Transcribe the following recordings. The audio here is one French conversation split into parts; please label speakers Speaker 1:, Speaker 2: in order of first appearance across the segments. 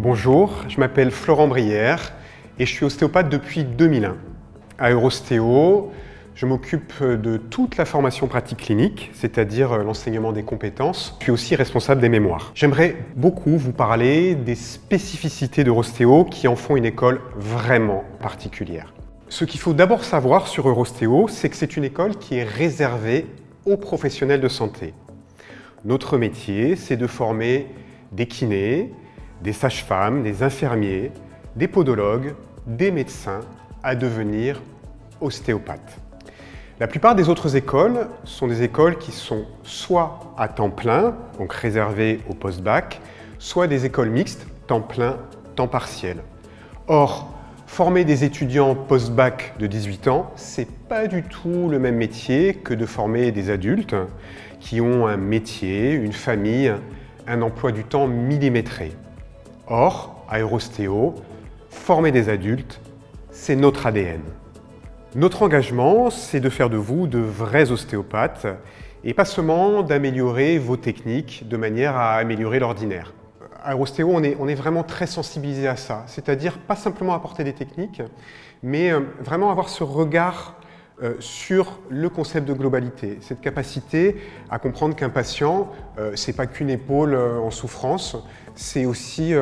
Speaker 1: Bonjour, je m'appelle Florent Brière et je suis ostéopathe depuis 2001. À Eurostéo, je m'occupe de toute la formation pratique clinique, c'est-à-dire l'enseignement des compétences, puis aussi responsable des mémoires. J'aimerais beaucoup vous parler des spécificités d'Eurostéo qui en font une école vraiment particulière. Ce qu'il faut d'abord savoir sur Eurostéo, c'est que c'est une école qui est réservée aux professionnels de santé. Notre métier, c'est de former des kinés, des sages-femmes, des infirmiers, des podologues, des médecins à devenir ostéopathes. La plupart des autres écoles sont des écoles qui sont soit à temps plein, donc réservées au post-bac, soit des écoles mixtes, temps plein, temps partiel. Or, former des étudiants post-bac de 18 ans, c'est pas du tout le même métier que de former des adultes qui ont un métier, une famille, un emploi du temps millimétré. Or, à Eurostéo, former des adultes, c'est notre ADN. Notre engagement, c'est de faire de vous de vrais ostéopathes et pas seulement d'améliorer vos techniques de manière à améliorer l'ordinaire. À Eurostéo, on est vraiment très sensibilisé à ça, c'est-à-dire pas simplement apporter des techniques, mais vraiment avoir ce regard sur le concept de globalité, cette capacité à comprendre qu'un patient, c'est pas qu'une épaule en souffrance, c'est aussi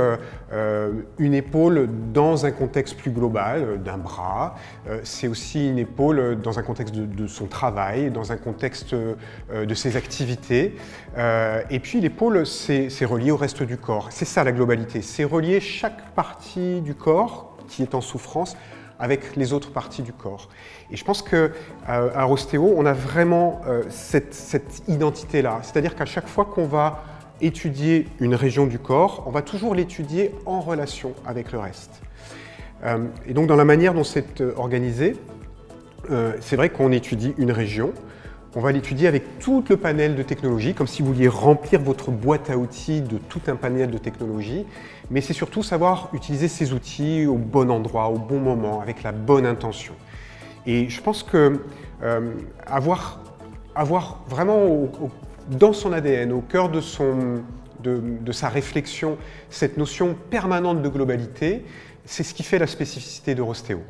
Speaker 1: une épaule dans un contexte plus global, d'un bras, c'est aussi une épaule dans un contexte de son travail, dans un contexte de ses activités, et puis l'épaule, c'est relié au reste du corps. C'est ça la globalité, c'est relier chaque partie du corps qui est en souffrance avec les autres parties du corps. Et je pense qu'à Eurostéo, on a vraiment cette identité-là. C'est-à-dire qu'à chaque fois qu'on va étudier une région du corps, on va toujours l'étudier en relation avec le reste. Et donc dans la manière dont c'est organisé, c'est vrai qu'on étudie une région, on va l'étudier avec tout le panel de technologies, comme si vous vouliez remplir votre boîte à outils de tout un panel de technologies, mais c'est surtout savoir utiliser ces outils au bon endroit, au bon moment, avec la bonne intention. Et je pense que avoir vraiment dans son ADN, au cœur de sa réflexion, cette notion permanente de globalité, c'est ce qui fait la spécificité d'Eurostéo.